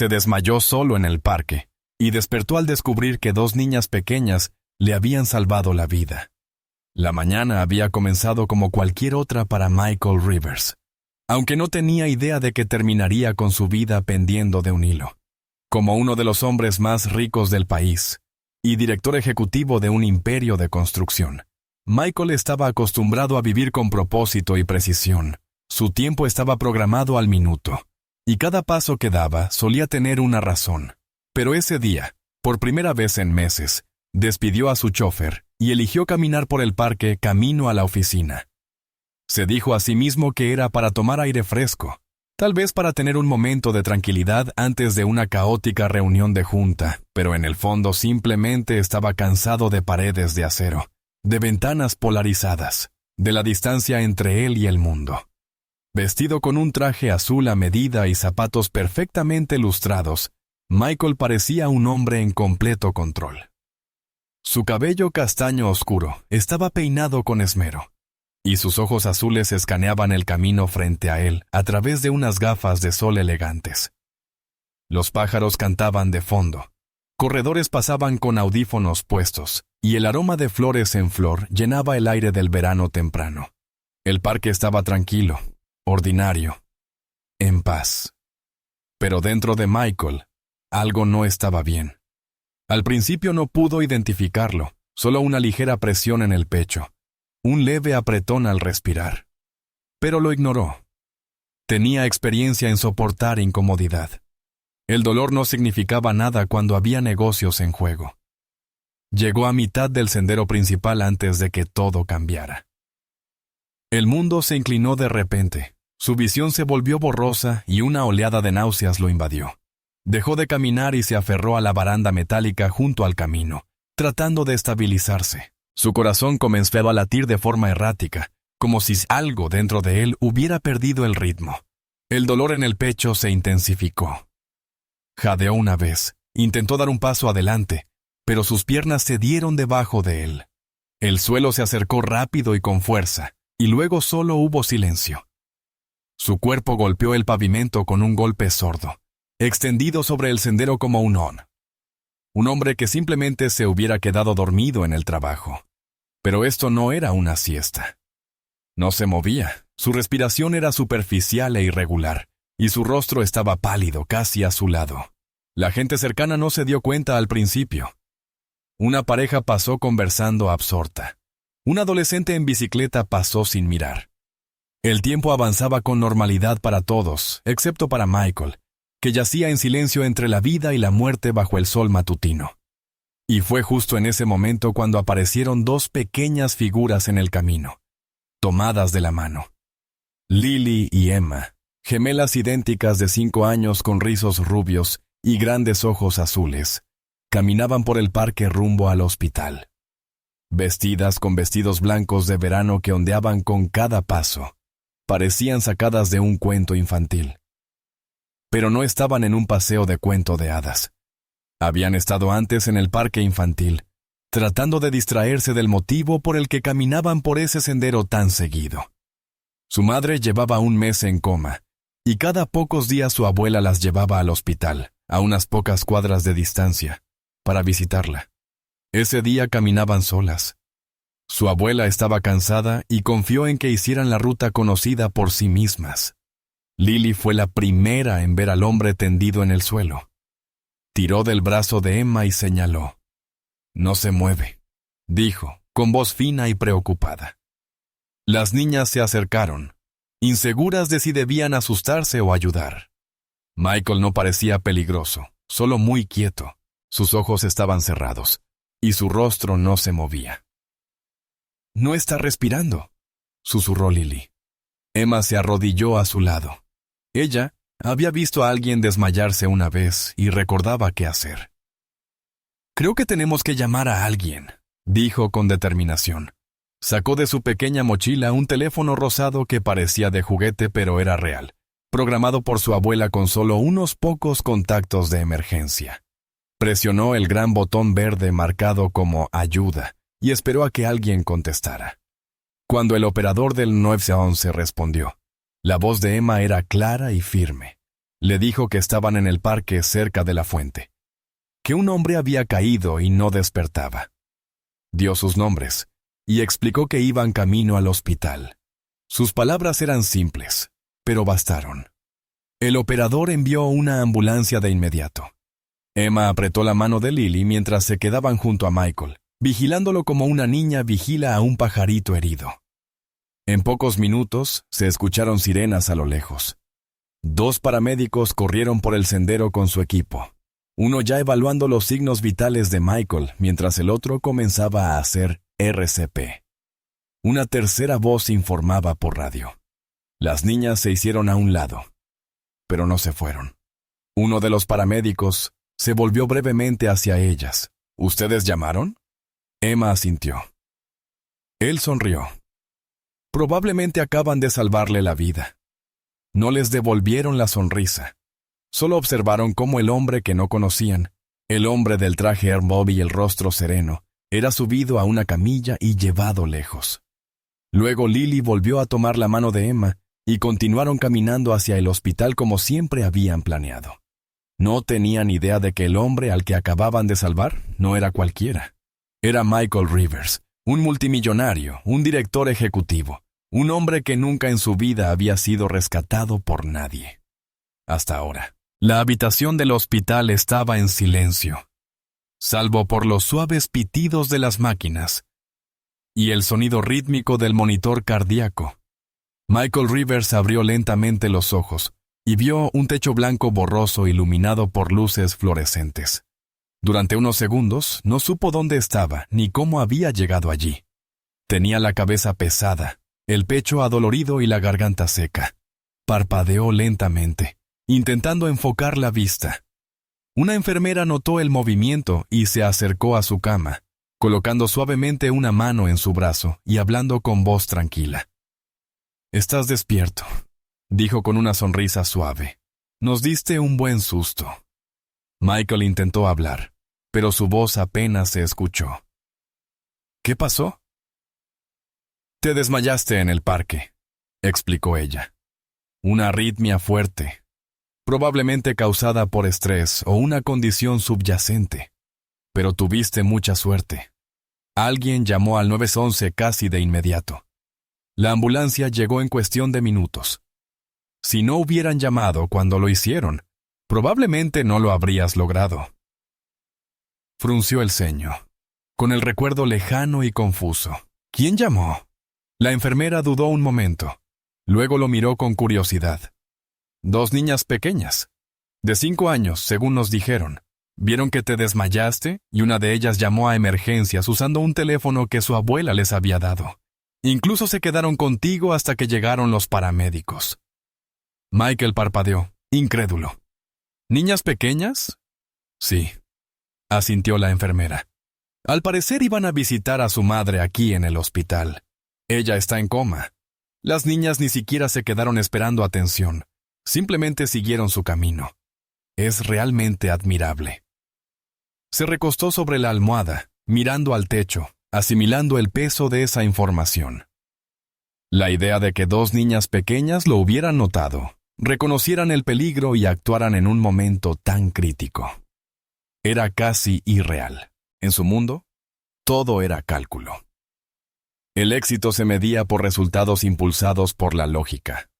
Se desmayó solo en el parque y despertó al descubrir que dos niñas pequeñas le habían salvado la vida. La mañana había comenzado como cualquier otra para Michael Rivers, aunque no tenía idea de que terminaría con su vida pendiendo de un hilo. Como uno de los hombres más ricos del país y director ejecutivo de un imperio de construcción, Michael estaba acostumbrado a vivir con propósito y precisión. Su tiempo estaba programado al minuto, y cada paso que daba solía tener una razón. Pero ese día, por primera vez en meses, despidió a su chofer y eligió caminar por el parque camino a la oficina. Se dijo a sí mismo que era para tomar aire fresco, tal vez para tener un momento de tranquilidad antes de una caótica reunión de junta, pero en el fondo simplemente estaba cansado de paredes de acero, de ventanas polarizadas, de la distancia entre él y el mundo. Vestido con un traje azul a medida y zapatos perfectamente lustrados, Michael parecía un hombre en completo control. Su cabello castaño oscuro estaba peinado con esmero, y sus ojos azules escaneaban el camino frente a él a través de unas gafas de sol elegantes. Los pájaros cantaban de fondo, corredores pasaban con audífonos puestos, y el aroma de flores en flor llenaba el aire del verano temprano. El parque estaba tranquilo, ordinario, en paz. Pero dentro de Michael, algo no estaba bien. Al principio no pudo identificarlo, solo una ligera presión en el pecho, un leve apretón al respirar. Pero lo ignoró. Tenía experiencia en soportar incomodidad. El dolor no significaba nada cuando había negocios en juego. Llegó a mitad del sendero principal antes de que todo cambiara. El mundo se inclinó de repente, su visión se volvió borrosa y una oleada de náuseas lo invadió. Dejó de caminar y se aferró a la baranda metálica junto al camino, tratando de estabilizarse. Su corazón comenzó a latir de forma errática, como si algo dentro de él hubiera perdido el ritmo. El dolor en el pecho se intensificó. Jadeó una vez, intentó dar un paso adelante, pero sus piernas cedieron debajo de él. El suelo se acercó rápido y con fuerza, y luego solo hubo silencio. Su cuerpo golpeó el pavimento con un golpe sordo, extendido sobre el sendero como un on. Un hombre que simplemente se hubiera quedado dormido en el trabajo. Pero esto no era una siesta. No se movía, su respiración era superficial e irregular, y su rostro estaba pálido, casi azulado. La gente cercana no se dio cuenta al principio. Una pareja pasó conversando absorta. Un adolescente en bicicleta pasó sin mirar. El tiempo avanzaba con normalidad para todos, excepto para Michael, que yacía en silencio entre la vida y la muerte bajo el sol matutino. Y fue justo en ese momento cuando aparecieron dos pequeñas figuras en el camino, tomadas de la mano. Lily y Emma, gemelas idénticas de 5 años con rizos rubios y grandes ojos azules, caminaban por el parque rumbo al hospital. Vestidas con vestidos blancos de verano que ondeaban con cada paso, parecían sacadas de un cuento infantil. Pero no estaban en un paseo de cuento de hadas. Habían estado antes en el parque infantil, tratando de distraerse del motivo por el que caminaban por ese sendero tan seguido. Su madre llevaba un mes en coma, y cada pocos días su abuela las llevaba al hospital, a unas pocas cuadras de distancia, para visitarla. Ese día caminaban solas. Su abuela estaba cansada y confió en que hicieran la ruta conocida por sí mismas. Lily fue la primera en ver al hombre tendido en el suelo. Tiró del brazo de Emma y señaló. «No se mueve», dijo, con voz fina y preocupada. Las niñas se acercaron, inseguras de si debían asustarse o ayudar. Michael no parecía peligroso, solo muy quieto. Sus ojos estaban cerrados, y su rostro no se movía. «No está respirando», susurró Lily. Emma se arrodilló a su lado. Ella había visto a alguien desmayarse una vez y recordaba qué hacer. «Creo que tenemos que llamar a alguien», dijo con determinación. Sacó de su pequeña mochila un teléfono rosado que parecía de juguete pero era real, programado por su abuela con solo unos pocos contactos de emergencia. Presionó el gran botón verde marcado como «Ayuda» y esperó a que alguien contestara. Cuando el operador del 911 respondió, la voz de Emma era clara y firme. Le dijo que estaban en el parque cerca de la fuente, que un hombre había caído y no despertaba. Dio sus nombres y explicó que iban camino al hospital. Sus palabras eran simples, pero bastaron. El operador envió una ambulancia de inmediato. Emma apretó la mano de Lily mientras se quedaban junto a Michael, vigilándolo como una niña vigila a un pajarito herido. En pocos minutos se escucharon sirenas a lo lejos. 2 paramédicos corrieron por el sendero con su equipo, uno ya evaluando los signos vitales de Michael, mientras el otro comenzaba a hacer RCP. Una tercera voz informaba por radio. Las niñas se hicieron a un lado, pero no se fueron. Uno de los paramédicos se volvió brevemente hacia ellas. ¿Ustedes llamaron? Emma asintió. Él sonrió. Probablemente acaban de salvarle la vida. No les devolvieron la sonrisa. Solo observaron cómo el hombre que no conocían, el hombre del traje hermoso y el rostro sereno, era subido a una camilla y llevado lejos. Luego Lily volvió a tomar la mano de Emma y continuaron caminando hacia el hospital como siempre habían planeado. No tenían idea de que el hombre al que acababan de salvar no era cualquiera. Era Michael Rivers, un multimillonario, un director ejecutivo, un hombre que nunca en su vida había sido rescatado por nadie. Hasta ahora, la habitación del hospital estaba en silencio, salvo por los suaves pitidos de las máquinas y el sonido rítmico del monitor cardíaco. Michael Rivers abrió lentamente los ojos y vio un techo blanco borroso iluminado por luces fluorescentes. Durante unos segundos no supo dónde estaba ni cómo había llegado allí. Tenía la cabeza pesada, el pecho adolorido y la garganta seca. Parpadeó lentamente, intentando enfocar la vista. Una enfermera notó el movimiento y se acercó a su cama, colocando suavemente una mano en su brazo y hablando con voz tranquila. «Estás despierto», dijo con una sonrisa suave. «Nos diste un buen susto». Michael intentó hablar, pero su voz apenas se escuchó. «¿Qué pasó?» «Te desmayaste en el parque», explicó ella. «Una arritmia fuerte, probablemente causada por estrés o una condición subyacente. Pero tuviste mucha suerte. Alguien llamó al 911 casi de inmediato. La ambulancia llegó en cuestión de minutos. Si no hubieran llamado cuando lo hicieron, probablemente no lo habrías logrado». Frunció el ceño, con el recuerdo lejano y confuso. ¿Quién llamó? La enfermera dudó un momento. Luego lo miró con curiosidad. 2 niñas pequeñas, de 5 años, según nos dijeron. Vieron que te desmayaste y una de ellas llamó a emergencias usando un teléfono que su abuela les había dado. Incluso se quedaron contigo hasta que llegaron los paramédicos. Michael parpadeó, incrédulo. ¿Niñas pequeñas? Sí, asintió la enfermera. Al parecer iban a visitar a su madre aquí en el hospital. Ella está en coma. Las niñas ni siquiera se quedaron esperando atención. Simplemente siguieron su camino. Es realmente admirable. Se recostó sobre la almohada, mirando al techo, asimilando el peso de esa información. La idea de que 2 niñas pequeñas lo hubieran notado, reconocieran el peligro y actuaran en un momento tan crítico. Era casi irreal. En su mundo, todo era cálculo. El éxito se medía por resultados impulsados por la lógica,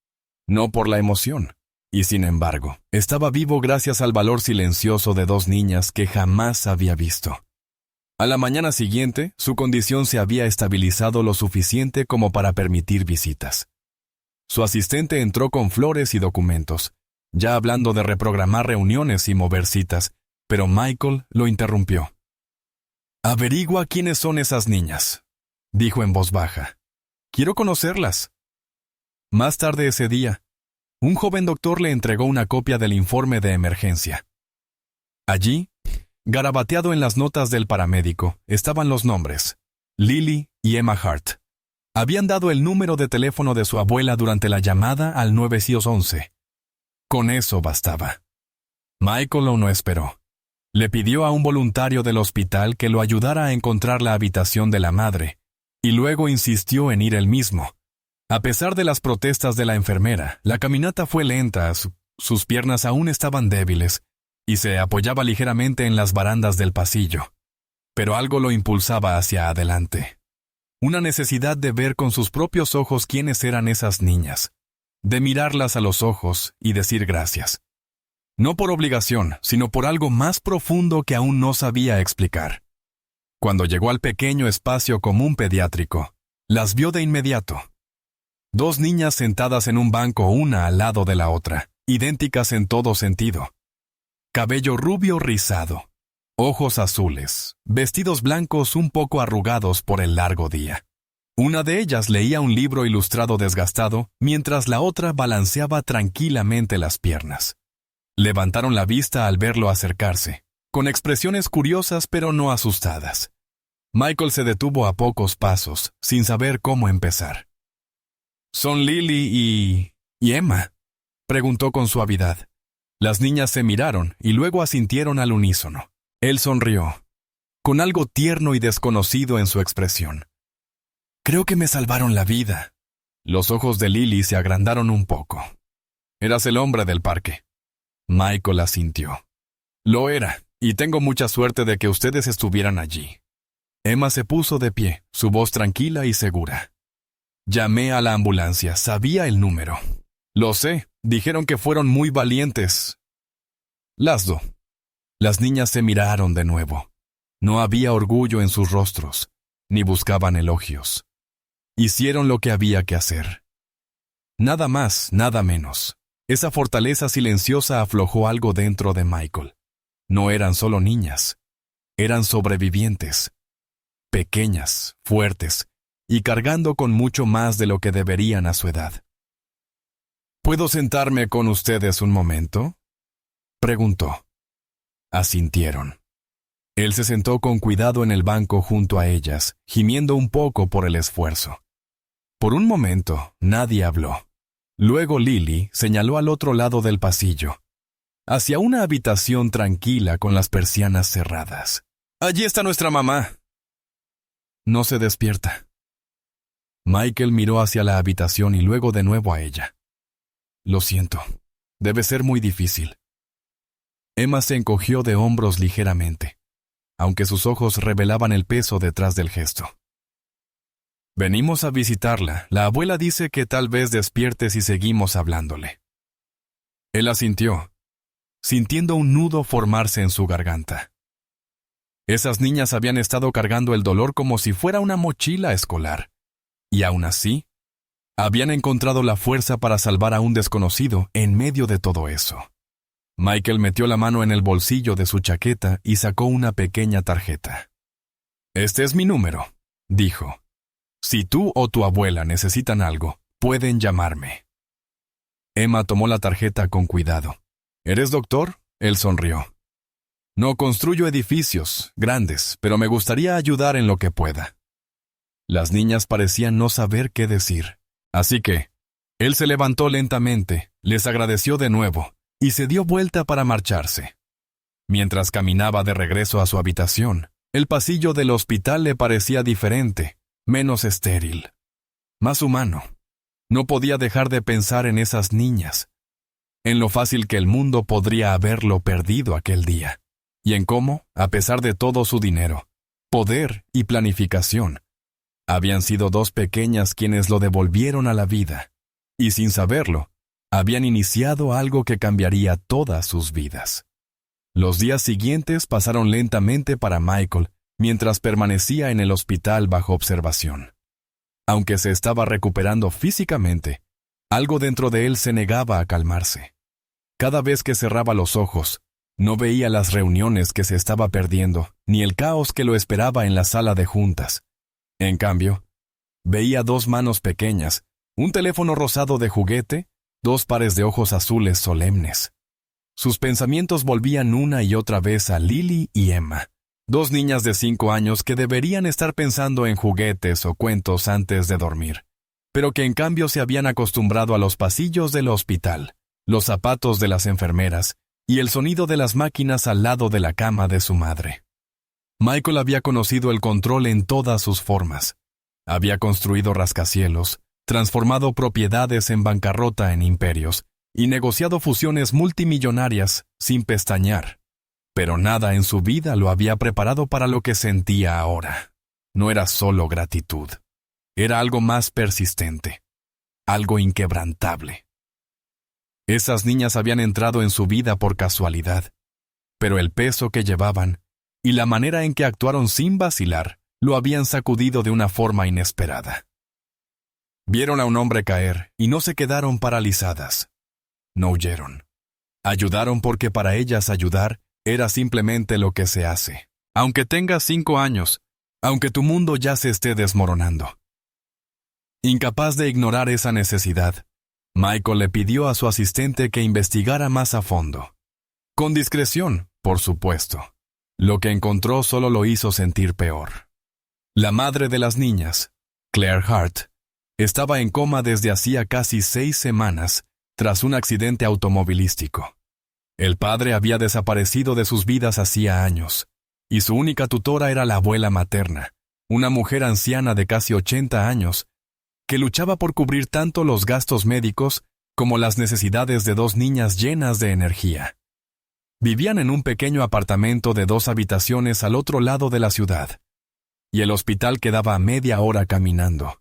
no por la emoción. Y sin embargo, estaba vivo gracias al valor silencioso de 2 niñas que jamás había visto. A la mañana siguiente, su condición se había estabilizado lo suficiente como para permitir visitas. Su asistente entró con flores y documentos, ya hablando de reprogramar reuniones y mover citas, pero Michael lo interrumpió. «Averigua quiénes son esas niñas», dijo en voz baja. «Quiero conocerlas». Más tarde ese día, un joven doctor le entregó una copia del informe de emergencia. Allí, garabateado en las notas del paramédico, estaban los nombres: Lily y Emma Hart. Habían dado el número de teléfono de su abuela durante la llamada al 911. Con eso bastaba. Michael no esperó. Le pidió a un voluntario del hospital que lo ayudara a encontrar la habitación de la madre, y luego insistió en ir él mismo. A pesar de las protestas de la enfermera, la caminata fue lenta, sus piernas aún estaban débiles, y se apoyaba ligeramente en las barandas del pasillo. Pero algo lo impulsaba hacia adelante. Una necesidad de ver con sus propios ojos quiénes eran esas niñas, de mirarlas a los ojos y decir gracias. No por obligación, sino por algo más profundo que aún no sabía explicar. Cuando llegó al pequeño espacio común pediátrico, las vio de inmediato. 2 niñas sentadas en un banco una al lado de la otra, idénticas en todo sentido. Cabello rubio rizado, ojos azules, vestidos blancos un poco arrugados por el largo día. Una de ellas leía un libro ilustrado desgastado, mientras la otra balanceaba tranquilamente las piernas. Levantaron la vista al verlo acercarse, con expresiones curiosas pero no asustadas. Michael se detuvo a pocos pasos, sin saber cómo empezar. «¿Son Lily y Emma?», preguntó con suavidad. Las niñas se miraron y luego asintieron al unísono. Él sonrió, con algo tierno y desconocido en su expresión. «Creo que me salvaron la vida». Los ojos de Lily se agrandaron un poco. «Eras el hombre del parque». Michael asintió. «Lo era, y tengo mucha suerte de que ustedes estuvieran allí». Emma se puso de pie, su voz tranquila y segura. «Llamé a la ambulancia, sabía el número». «Lo sé, dijeron que fueron muy valientes». «Laszlo». Las niñas se miraron de nuevo. No había orgullo en sus rostros, ni buscaban elogios. Hicieron lo que había que hacer. Nada más, nada menos. Esa fortaleza silenciosa aflojó algo dentro de Michael. No eran solo niñas. Eran sobrevivientes. Pequeñas, fuertes, y cargando con mucho más de lo que deberían a su edad. «¿Puedo sentarme con ustedes un momento?», preguntó. Asintieron. Él se sentó con cuidado en el banco junto a ellas, gimiendo un poco por el esfuerzo. Por un momento, nadie habló. Luego Lily señaló al otro lado del pasillo, hacia una habitación tranquila con las persianas cerradas. «Allí está nuestra mamá». «No se despierta». Michael miró hacia la habitación y luego de nuevo a ella. «Lo siento. Debe ser muy difícil». Emma se encogió de hombros ligeramente, aunque sus ojos revelaban el peso detrás del gesto. «Venimos a visitarla. La abuela dice que tal vez despierte si seguimos hablándole». Él asintió, sintiendo un nudo formarse en su garganta. Esas niñas habían estado cargando el dolor como si fuera una mochila escolar, y aún así, habían encontrado la fuerza para salvar a un desconocido en medio de todo eso. Michael metió la mano en el bolsillo de su chaqueta y sacó una pequeña tarjeta. «Este es mi número», dijo. «Si tú o tu abuela necesitan algo, pueden llamarme». Emma tomó la tarjeta con cuidado. «¿Eres doctor?», él sonrió. «No construyo edificios grandes, pero me gustaría ayudar en lo que pueda». Las niñas parecían no saber qué decir, así que él se levantó lentamente, les agradeció de nuevo y se dio vuelta para marcharse. Mientras caminaba de regreso a su habitación, el pasillo del hospital le parecía diferente, menos estéril, más humano. No podía dejar de pensar en esas niñas, en lo fácil que el mundo podría haberlo perdido aquel día, y en cómo, a pesar de todo su dinero, poder y planificación, habían sido 2 pequeñas quienes lo devolvieron a la vida, y sin saberlo, habían iniciado algo que cambiaría todas sus vidas. Los días siguientes pasaron lentamente para Michael, mientras permanecía en el hospital bajo observación. Aunque se estaba recuperando físicamente, algo dentro de él se negaba a calmarse. Cada vez que cerraba los ojos, no veía las reuniones que se estaba perdiendo, ni el caos que lo esperaba en la sala de juntas. En cambio, veía 2 manos pequeñas, un teléfono rosado de juguete, 2 pares de ojos azules solemnes. Sus pensamientos volvían una y otra vez a Lily y Emma, 2 niñas de 5 años que deberían estar pensando en juguetes o cuentos antes de dormir, pero que en cambio se habían acostumbrado a los pasillos del hospital, los zapatos de las enfermeras y el sonido de las máquinas al lado de la cama de su madre. Michael había conocido el control en todas sus formas. Había construido rascacielos, transformado propiedades en bancarrota en imperios, y negociado fusiones multimillonarias sin pestañear, pero nada en su vida lo había preparado para lo que sentía ahora. No era solo gratitud, era algo más persistente, algo inquebrantable. Esas niñas habían entrado en su vida por casualidad, pero el peso que llevaban y la manera en que actuaron sin vacilar lo habían sacudido de una forma inesperada. Vieron a un hombre caer y no se quedaron paralizadas. No huyeron. Ayudaron porque para ellas ayudar era simplemente lo que se hace. Aunque tengas 5 años, aunque tu mundo ya se esté desmoronando. Incapaz de ignorar esa necesidad, Michael le pidió a su asistente que investigara más a fondo. Con discreción, por supuesto. Lo que encontró solo lo hizo sentir peor. La madre de las niñas, Claire Hart, estaba en coma desde hacía casi 6 semanas tras un accidente automovilístico. El padre había desaparecido de sus vidas hacía años, y su única tutora era la abuela materna, una mujer anciana de casi 80 años, que luchaba por cubrir tanto los gastos médicos como las necesidades de 2 niñas llenas de energía. Vivían en un pequeño apartamento de 2 habitaciones al otro lado de la ciudad, y el hospital quedaba a media hora caminando.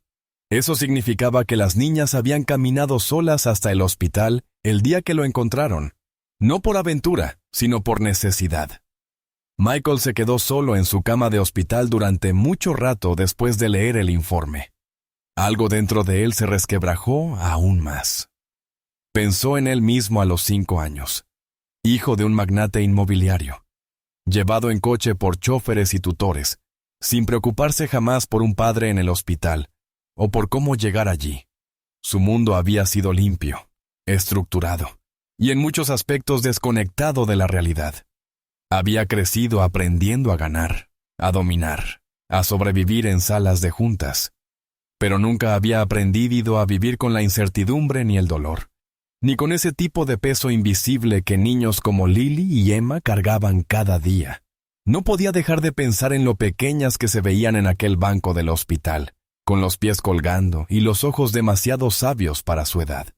Eso significaba que las niñas habían caminado solas hasta el hospital el día que lo encontraron, no por aventura, sino por necesidad. Michael se quedó solo en su cama de hospital durante mucho rato después de leer el informe. Algo dentro de él se resquebrajó aún más. Pensó en él mismo a los 5 años, hijo de un magnate inmobiliario, llevado en coche por chóferes y tutores, sin preocuparse jamás por un padre en el hospital, o por cómo llegar allí. Su mundo había sido limpio, estructurado, y en muchos aspectos desconectado de la realidad. Había crecido aprendiendo a ganar, a dominar, a sobrevivir en salas de juntas, pero nunca había aprendido a vivir con la incertidumbre ni el dolor, ni con ese tipo de peso invisible que niños como Lily y Emma cargaban cada día. No podía dejar de pensar en lo pequeñas que se veían en aquel banco del hospital, con los pies colgando y los ojos demasiado sabios para su edad.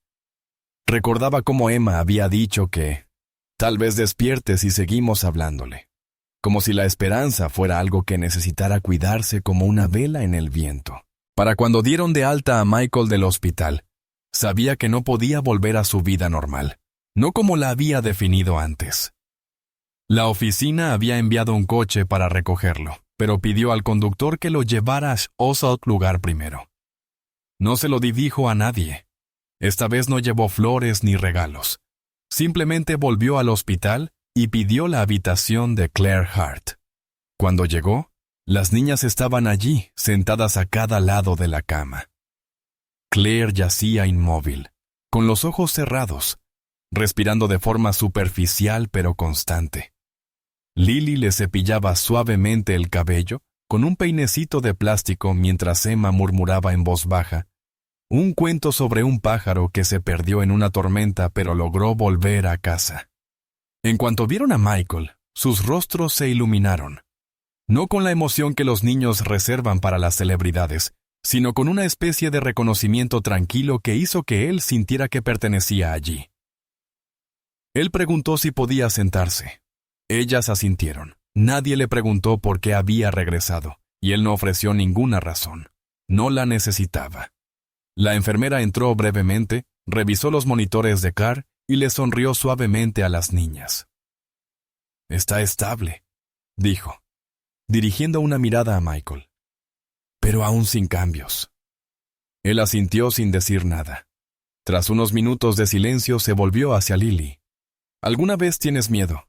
Recordaba cómo Emma había dicho que tal vez despierte si seguimos hablándole, como si la esperanza fuera algo que necesitara cuidarse como una vela en el viento. Para cuando dieron de alta a Michael del hospital, sabía que no podía volver a su vida normal, no como la había definido antes. La oficina había enviado un coche para recogerlo, pero pidió al conductor que lo llevara a otro lugar primero. No se lo dijo a nadie. Esta vez no llevó flores ni regalos. Simplemente volvió al hospital y pidió la habitación de Claire Hart. Cuando llegó, las niñas estaban allí, sentadas a cada lado de la cama. Claire yacía inmóvil, con los ojos cerrados, respirando de forma superficial pero constante. Lily le cepillaba suavemente el cabello con un peinecito de plástico mientras Emma murmuraba en voz baja un cuento sobre un pájaro que se perdió en una tormenta pero logró volver a casa. En cuanto vieron a Michael, sus rostros se iluminaron, no con la emoción que los niños reservan para las celebridades, sino con una especie de reconocimiento tranquilo que hizo que él sintiera que pertenecía allí. Él preguntó si podía sentarse. Ellas asintieron. Nadie le preguntó por qué había regresado, y él no ofreció ninguna razón. No la necesitaba. La enfermera entró brevemente, revisó los monitores de CAR y le sonrió suavemente a las niñas. «Está estable», dijo, dirigiendo una mirada a Michael. «Pero aún sin cambios». Él asintió sin decir nada. Tras unos minutos de silencio se volvió hacia Lily. «¿Alguna vez tienes miedo?»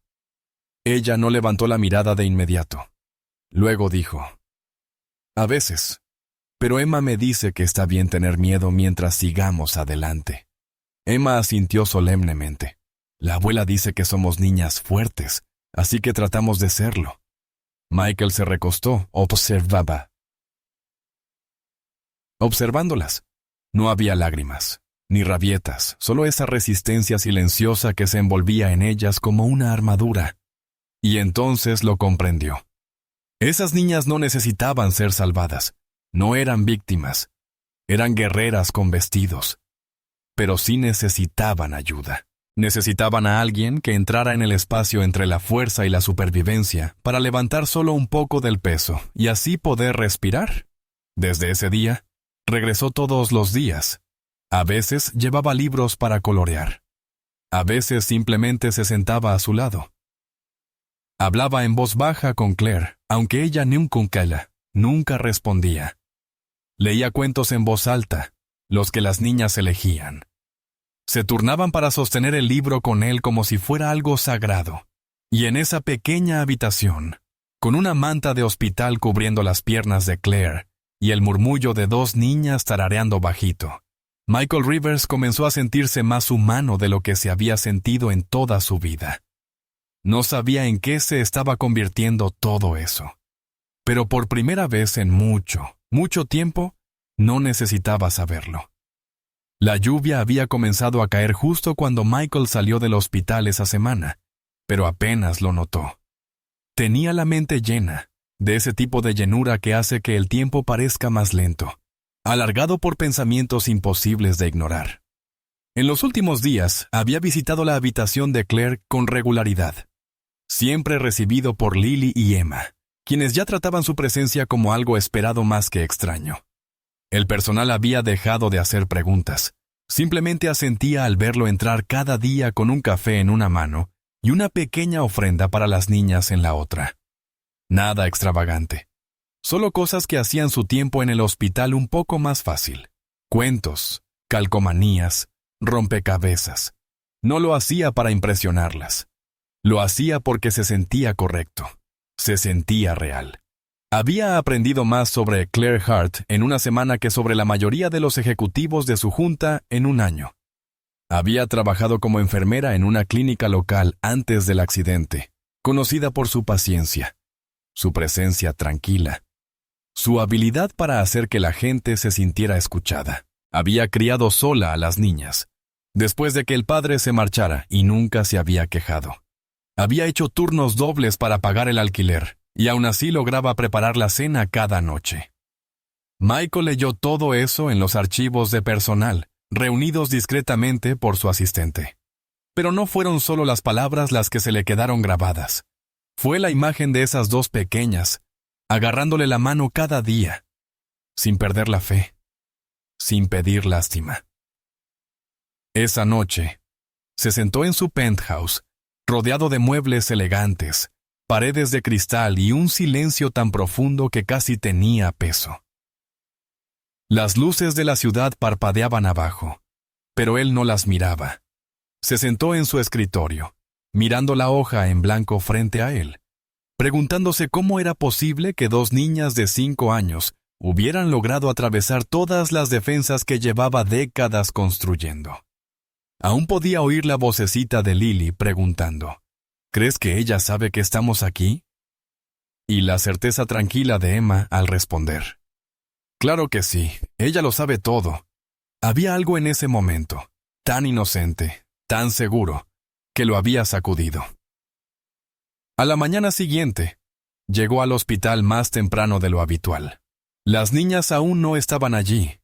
Ella no levantó la mirada de inmediato. Luego dijo, «A veces, pero Emma me dice que está bien tener miedo mientras sigamos adelante». Emma asintió solemnemente. «La abuela dice que somos niñas fuertes, así que tratamos de serlo». Michael se recostó, observándolas. No había lágrimas, ni rabietas, solo esa resistencia silenciosa que se envolvía en ellas como una armadura. Y entonces lo comprendió. Esas niñas no necesitaban ser salvadas, no eran víctimas, eran guerreras con vestidos. pero sí necesitaban ayuda. Necesitaban a alguien que entrara en el espacio entre la fuerza y la supervivencia para levantar solo un poco del peso y así poder respirar. Desde ese día, regresó todos los días. A veces llevaba libros para colorear. A veces simplemente se sentaba a su lado. Hablaba en voz baja con Claire, aunque ella nunca respondía. Leía cuentos en voz alta, los que las niñas elegían. Se turnaban para sostener el libro con él como si fuera algo sagrado. Y en esa pequeña habitación, con una manta de hospital cubriendo las piernas de Claire y el murmullo de dos niñas tarareando bajito, Michael Rivers comenzó a sentirse más humano de lo que se había sentido en toda su vida. No sabía en qué se estaba convirtiendo todo eso. Pero por primera vez en mucho tiempo, no necesitaba saberlo. La lluvia había comenzado a caer justo cuando Michael salió del hospital esa semana, pero apenas lo notó. Tenía la mente llena, de ese tipo de llenura que hace que el tiempo parezca más lento, alargado por pensamientos imposibles de ignorar. En los últimos días, había visitado la habitación de Claire con regularidad, siempre recibido por Lily y Emma, quienes ya trataban su presencia como algo esperado más que extraño. El personal había dejado de hacer preguntas, simplemente asentía al verlo entrar cada día con un café en una mano y una pequeña ofrenda para las niñas en la otra. Nada extravagante, solo cosas que hacían su tiempo en el hospital un poco más fácil. Cuentos, calcomanías, rompecabezas. No lo hacía para impresionarlas. Lo hacía porque se sentía correcto. Se sentía real. Había aprendido más sobre Claire Hart en una semana que sobre la mayoría de los ejecutivos de su junta en un año. Había trabajado como enfermera en una clínica local antes del accidente, conocida por su paciencia, su presencia tranquila, su habilidad para hacer que la gente se sintiera escuchada. Había criado sola a las niñas, después de que el padre se marchara y nunca se había quejado. Había hecho turnos dobles para pagar el alquiler, y aún así lograba preparar la cena cada noche. Michael leyó todo eso en los archivos de personal, reunidos discretamente por su asistente. Pero no fueron solo las palabras las que se le quedaron grabadas. Fue la imagen de esas dos pequeñas, agarrándole la mano cada día, sin perder la fe, sin pedir lástima. Esa noche, se sentó en su penthouse, rodeado de muebles elegantes, paredes de cristal y un silencio tan profundo que casi tenía peso. Las luces de la ciudad parpadeaban abajo, pero él no las miraba. Se sentó en su escritorio, mirando la hoja en blanco frente a él, preguntándose cómo era posible que dos niñas de 5 años hubieran logrado atravesar todas las defensas que llevaba décadas construyendo. Aún podía oír la vocecita de Lily preguntando, ¿crees que ella sabe que estamos aquí? Y la certeza tranquila de Emma al responder, claro que sí, ella lo sabe todo. Había algo en ese momento, tan inocente, tan seguro, que lo había sacudido. A la mañana siguiente, llegó al hospital más temprano de lo habitual. Las niñas aún no estaban allí,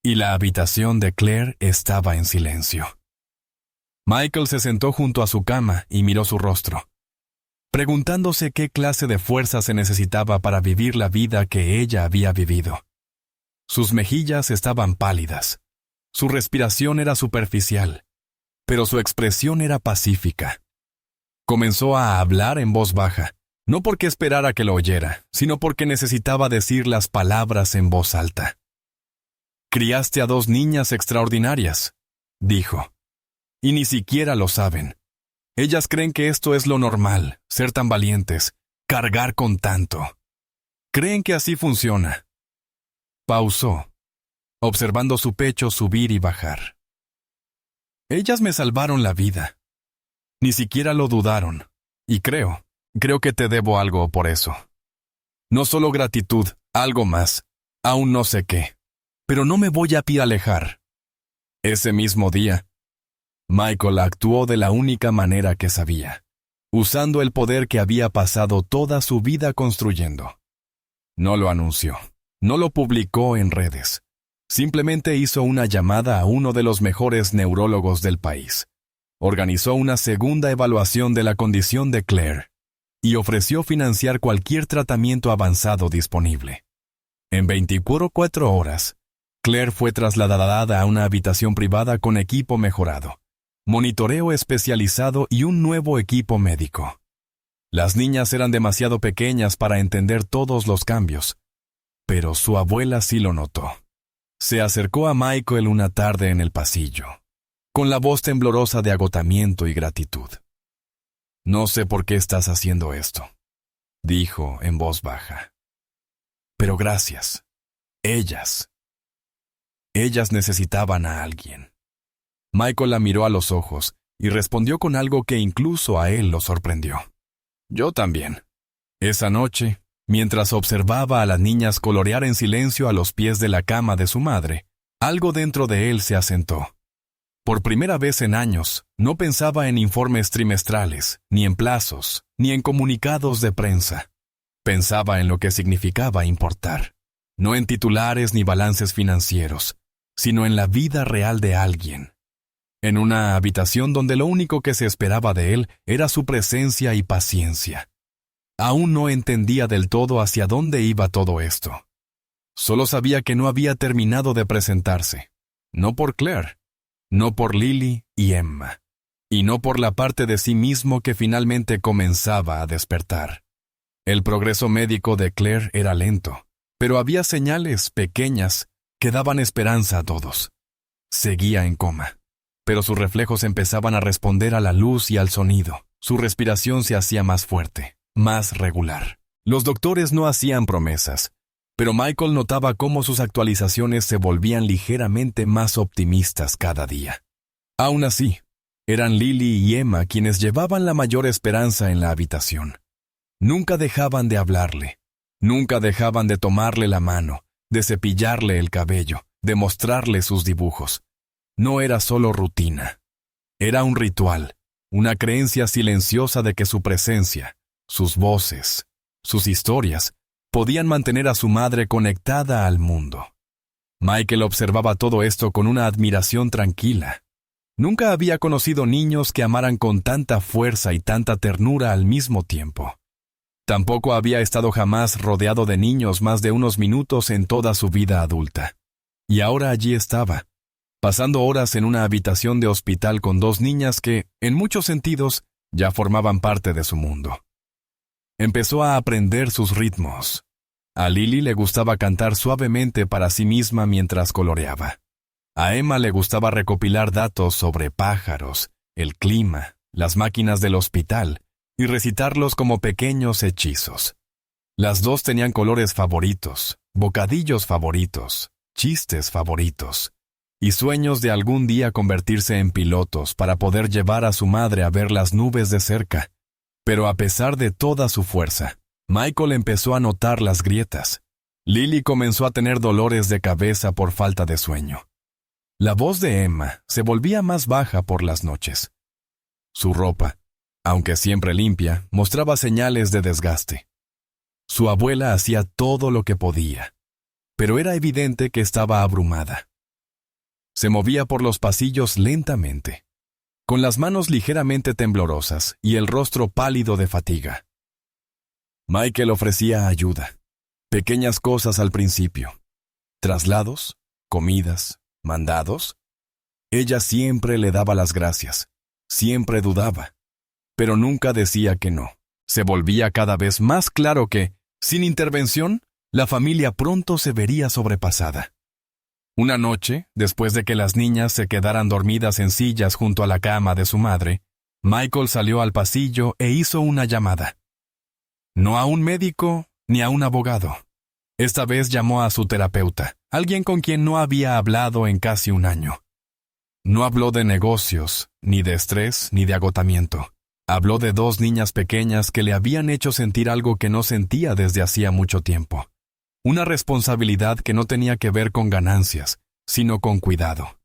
y la habitación de Claire estaba en silencio. Michael se sentó junto a su cama y miró su rostro, preguntándose qué clase de fuerza se necesitaba para vivir la vida que ella había vivido. Sus mejillas estaban pálidas, su respiración era superficial, pero su expresión era pacífica. Comenzó a hablar en voz baja, no porque esperara que lo oyera, sino porque necesitaba decir las palabras en voz alta. «Criaste a 2 niñas extraordinarias», dijo. «Y ni siquiera lo saben. Ellas creen que esto es lo normal, ser tan valientes, cargar con tanto. Creen que así funciona». Pausó, observando su pecho subir y bajar. «Ellas me salvaron la vida. Ni siquiera lo dudaron, y creo que te debo algo por eso. No solo gratitud, algo más, aún no sé qué, pero no me voy a alejar». Ese mismo día, Michael actuó de la única manera que sabía, usando el poder que había pasado toda su vida construyendo. No lo anunció, no lo publicó en redes, Simplemente hizo una llamada a uno de los mejores neurólogos del país. Organizó una segunda evaluación de la condición de Claire y ofreció financiar cualquier tratamiento avanzado disponible. En 24 horas, Claire fue trasladada a una habitación privada con equipo mejorado, monitoreo especializado y un nuevo equipo médico. Las niñas eran demasiado pequeñas para entender todos los cambios, pero su abuela sí lo notó. Se acercó a Michael una tarde en el pasillo, con la voz temblorosa de agotamiento y gratitud. «No sé por qué estás haciendo esto», dijo en voz baja. «Pero gracias. Ellas necesitaban a alguien». Michael la miró a los ojos y respondió con algo que incluso a él lo sorprendió. «Yo también». Esa noche, mientras observaba a las niñas colorear en silencio a los pies de la cama de su madre, algo dentro de él se asentó. Por primera vez en años, no pensaba en informes trimestrales, ni en plazos, ni en comunicados de prensa. Pensaba en lo que significaba importar, no en titulares ni balances financieros, sino en la vida real de alguien. En una habitación donde lo único que se esperaba de él era su presencia y paciencia. Aún no entendía del todo hacia dónde iba todo esto. Solo sabía que no había terminado de presentarse. No por Claire, no por Lily y Emma, y no por la parte de sí mismo que finalmente comenzaba a despertar. El progreso médico de Claire era lento, pero había señales pequeñas que daban esperanza a todos. Seguía en coma, pero sus reflejos empezaban a responder a la luz y al sonido. Su respiración se hacía más fuerte, más regular. Los doctores no hacían promesas, pero Michael notaba cómo sus actualizaciones se volvían ligeramente más optimistas cada día. Aún así, eran Lily y Emma quienes llevaban la mayor esperanza en la habitación. Nunca dejaban de hablarle, nunca dejaban de tomarle la mano, de cepillarle el cabello, de mostrarle sus dibujos. No era solo rutina. Era un ritual, una creencia silenciosa de que su presencia, sus voces, sus historias, podían mantener a su madre conectada al mundo. Michael observaba todo esto con una admiración tranquila. Nunca había conocido niños que amaran con tanta fuerza y tanta ternura al mismo tiempo. Tampoco había estado jamás rodeado de niños más de unos minutos en toda su vida adulta. Y ahora allí estaba, pasando horas en una habitación de hospital con dos niñas que, en muchos sentidos, ya formaban parte de su mundo. Empezó a aprender sus ritmos. A Lily le gustaba cantar suavemente para sí misma mientras coloreaba. A Emma le gustaba recopilar datos sobre pájaros, el clima, las máquinas del hospital, y recitarlos como pequeños hechizos. Las dos tenían colores favoritos, bocadillos favoritos, chistes favoritos, y sueños de algún día convertirse en pilotos para poder llevar a su madre a ver las nubes de cerca. Pero a pesar de toda su fuerza, Michael empezó a notar las grietas. Lily comenzó a tener dolores de cabeza por falta de sueño. La voz de Emma se volvía más baja por las noches. Su ropa, aunque siempre limpia, mostraba señales de desgaste. Su abuela hacía todo lo que podía, pero era evidente que estaba abrumada. Se movía por los pasillos lentamente, con las manos ligeramente temblorosas y el rostro pálido de fatiga. Michael ofrecía ayuda, pequeñas cosas al principio. Traslados, comidas, mandados. Ella siempre le daba las gracias, siempre dudaba, pero nunca decía que no. Se volvía cada vez más claro que, sin intervención, la familia pronto se vería sobrepasada. Una noche, después de que las niñas se quedaran dormidas en sillas junto a la cama de su madre, Michael salió al pasillo e hizo una llamada. No a un médico ni a un abogado. Esta vez llamó a su terapeuta, alguien con quien no había hablado en casi un año. No habló de negocios, ni de estrés, ni de agotamiento. Habló de dos niñas pequeñas que le habían hecho sentir algo que no sentía desde hacía mucho tiempo. Una responsabilidad que no tenía que ver con ganancias, sino con cuidado.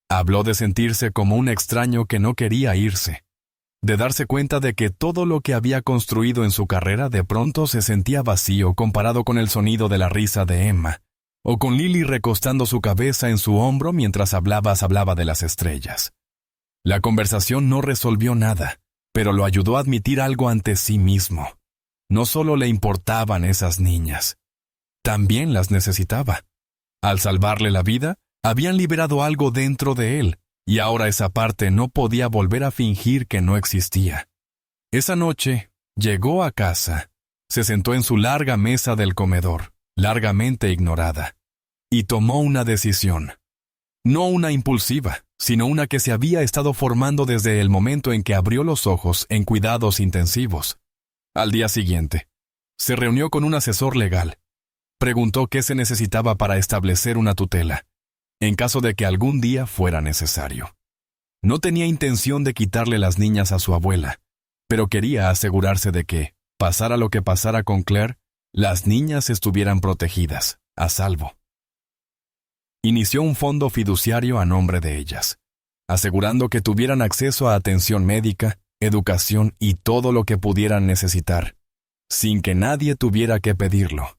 Habló de sentirse como un extraño que no quería irse. De darse cuenta de que todo lo que había construido en su carrera de pronto se sentía vacío comparado con el sonido de la risa de Emma, o con Lily recostando su cabeza en su hombro mientras hablaba de las estrellas. La conversación no resolvió nada, pero lo ayudó a admitir algo ante sí mismo. No solo le importaban esas niñas, también las necesitaba. Al salvarle la vida, habían liberado algo dentro de él, y ahora esa parte no podía volver a fingir que no existía. Esa noche, llegó a casa, se sentó en su larga mesa del comedor, largamente ignorada, y tomó una decisión. No una impulsiva, sino una que se había estado formando desde el momento en que abrió los ojos en cuidados intensivos. Al día siguiente, se reunió con un asesor legal. Preguntó qué se necesitaba para establecer una tutela, en caso de que algún día fuera necesario. No tenía intención de quitarle las niñas a su abuela, pero quería asegurarse de que, pasara lo que pasara con Claire, las niñas estuvieran protegidas, a salvo. Inició un fondo fiduciario a nombre de ellas, asegurando que tuvieran acceso a atención médica, educación y todo lo que pudieran necesitar, sin que nadie tuviera que pedirlo.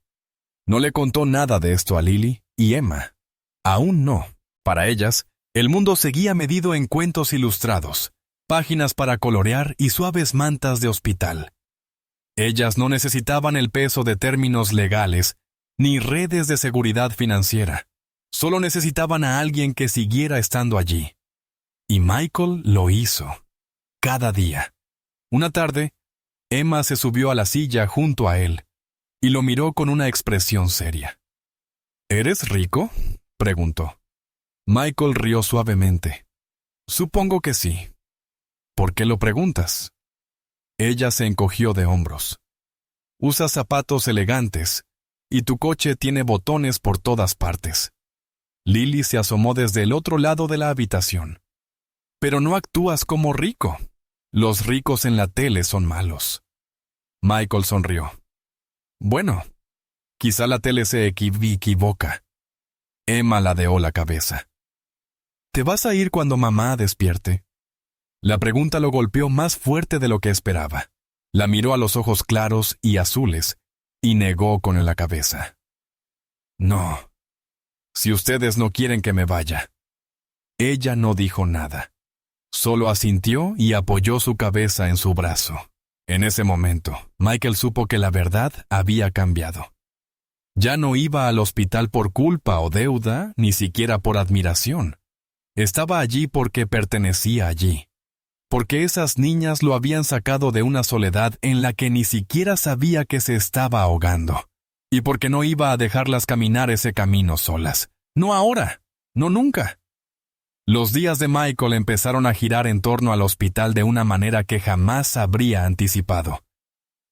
No le contó nada de esto a Lily y Emma. Aún no. Para ellas, el mundo seguía medido en cuentos ilustrados, páginas para colorear y suaves mantas de hospital. Ellas no necesitaban el peso de términos legales, ni redes de seguridad financiera. Solo necesitaban a alguien que siguiera estando allí. Y Michael lo hizo. Cada día. Una tarde, Emma se subió a la silla junto a él y lo miró con una expresión seria. ¿Eres rico?, preguntó. Michael rió suavemente. Supongo que sí. ¿Por qué lo preguntas? Ella se encogió de hombros. Usas zapatos elegantes y tu coche tiene botones por todas partes. Lily se asomó desde el otro lado de la habitación. Pero no actúas como rico. Los ricos en la tele son malos. Michael sonrió. Bueno, quizá la tele se equivoca. Emma ladeó la cabeza. ¿Te vas a ir cuando mamá despierte? La pregunta lo golpeó más fuerte de lo que esperaba. La miró a los ojos claros y azules y negó con la cabeza. No. Si ustedes no quieren que me vaya. Ella no dijo nada. Solo asintió y apoyó su cabeza en su brazo. En ese momento, Michael supo que la verdad había cambiado. Ya no iba al hospital por culpa o deuda, ni siquiera por admiración. Estaba allí porque pertenecía allí. Porque esas niñas lo habían sacado de una soledad en la que ni siquiera sabía que se estaba ahogando. Y porque no iba a dejarlas caminar ese camino solas. No ahora, no nunca. Los días de Michael empezaron a girar en torno al hospital de una manera que jamás habría anticipado.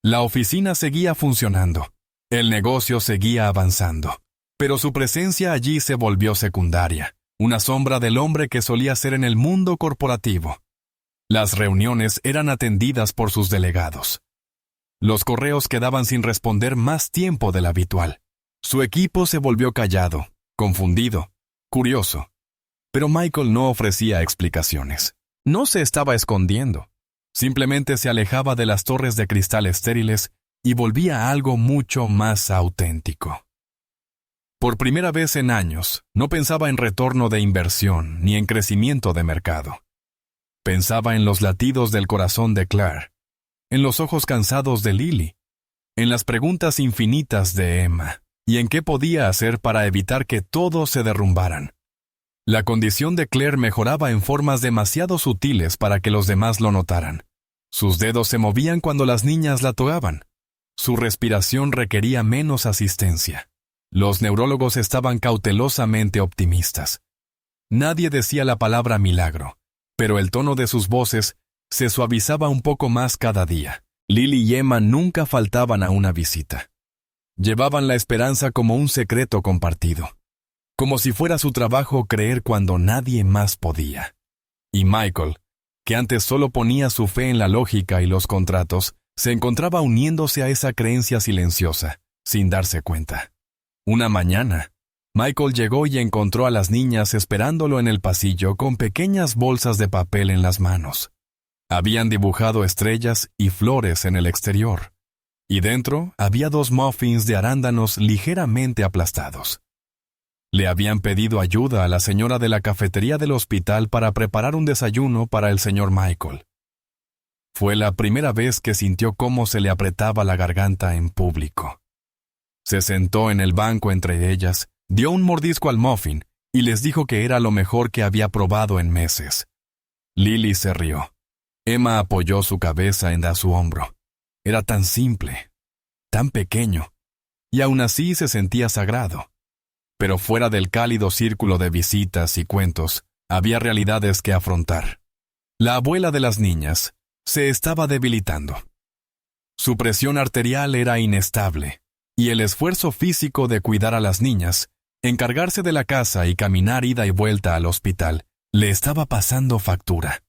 La oficina seguía funcionando. El negocio seguía avanzando. Pero su presencia allí se volvió secundaria, una sombra del hombre que solía ser en el mundo corporativo. Las reuniones eran atendidas por sus delegados. Los correos quedaban sin responder más tiempo del habitual. Su equipo se volvió callado, confundido, curioso. Pero Michael no ofrecía explicaciones. No se estaba escondiendo. Simplemente se alejaba de las torres de cristal estériles y volvía a algo mucho más auténtico. Por primera vez en años, no pensaba en retorno de inversión ni en crecimiento de mercado. Pensaba en los latidos del corazón de Claire, en los ojos cansados de Lily, en las preguntas infinitas de Emma, y en qué podía hacer para evitar que todos se derrumbaran. La condición de Claire mejoraba en formas demasiado sutiles para que los demás lo notaran. Sus dedos se movían cuando las niñas la tocaban. Su respiración requería menos asistencia. Los neurólogos estaban cautelosamente optimistas. Nadie decía la palabra milagro, pero el tono de sus voces se suavizaba un poco más cada día. Lily y Emma nunca faltaban a una visita. Llevaban la esperanza como un secreto compartido, como si fuera su trabajo creer cuando nadie más podía. Y Michael, que antes solo ponía su fe en la lógica y los contratos, se encontraba uniéndose a esa creencia silenciosa, sin darse cuenta. Una mañana, Michael llegó y encontró a las niñas esperándolo en el pasillo con pequeñas bolsas de papel en las manos. Habían dibujado estrellas y flores en el exterior, y dentro había 2 muffins de arándanos ligeramente aplastados. Le habían pedido ayuda a la señora de la cafetería del hospital para preparar un desayuno para el señor Michael. Fue la primera vez que sintió cómo se le apretaba la garganta en público. Se sentó en el banco entre ellas, dio un mordisco al muffin y les dijo que era lo mejor que había probado en meses. Lily se rió. Emma apoyó su cabeza en su hombro. Era tan simple, tan pequeño, y aún así se sentía sagrado. Pero fuera del cálido círculo de visitas y cuentos, había realidades que afrontar. La abuela de las niñas se estaba debilitando. Su presión arterial era inestable, y el esfuerzo físico de cuidar a las niñas, encargarse de la casa y caminar ida y vuelta al hospital, le estaba pasando factura.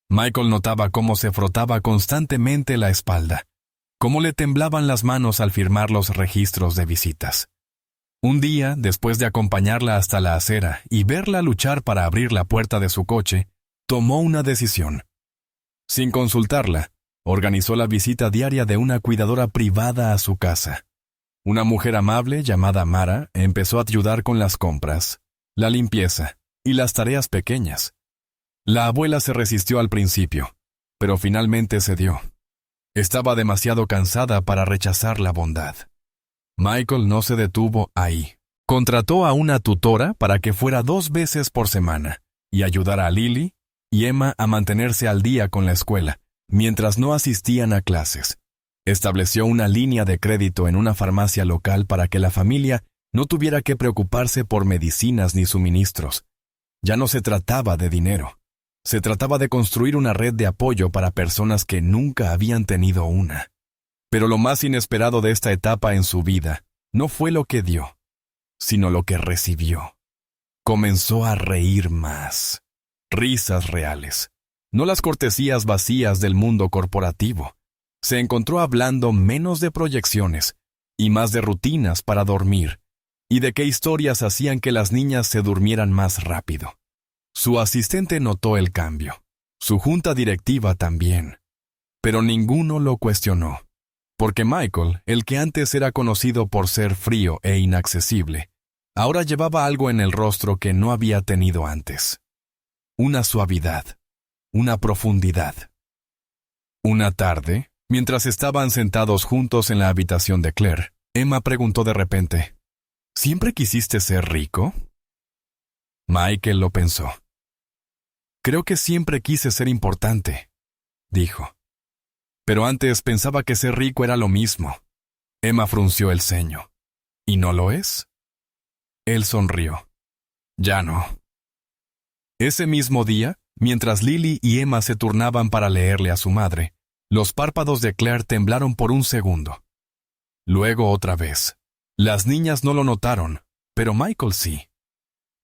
Michael notaba cómo se frotaba constantemente la espalda, cómo le temblaban las manos al firmar los registros de visitas. Un día, después de acompañarla hasta la acera y verla luchar para abrir la puerta de su coche, tomó una decisión. Sin consultarla, organizó la visita diaria de una cuidadora privada a su casa. Una mujer amable llamada Mara empezó a ayudar con las compras, la limpieza y las tareas pequeñas. La abuela se resistió al principio, pero finalmente cedió. Estaba demasiado cansada para rechazar la bondad. Michael no se detuvo ahí. Contrató a una tutora para que fuera 2 veces por semana y ayudara a Lily y Emma a mantenerse al día con la escuela, mientras no asistían a clases. Estableció una línea de crédito en una farmacia local para que la familia no tuviera que preocuparse por medicinas ni suministros. Ya no se trataba de dinero. Se trataba de construir una red de apoyo para personas que nunca habían tenido una. Pero lo más inesperado de esta etapa en su vida no fue lo que dio, sino lo que recibió. Comenzó a reír más. Risas reales, no las cortesías vacías del mundo corporativo. Se encontró hablando menos de proyecciones y más de rutinas para dormir, y de qué historias hacían que las niñas se durmieran más rápido. Su asistente notó el cambio, su junta directiva también, pero ninguno lo cuestionó, porque Michael, el que antes era conocido por ser frío e inaccesible, ahora llevaba algo en el rostro que no había tenido antes. Una suavidad, una profundidad. Una tarde, mientras estaban sentados juntos en la habitación de Claire, Emma preguntó de repente, ¿siempre quisiste ser rico? Michael lo pensó. Creo que siempre quise ser importante, dijo. Pero antes pensaba que ser rico era lo mismo. Emma frunció el ceño. ¿Y no lo es? Él sonrió. Ya no. Ese mismo día, mientras Lily y Emma se turnaban para leerle a su madre, los párpados de Claire temblaron por un segundo. Luego otra vez. Las niñas no lo notaron, pero Michael sí.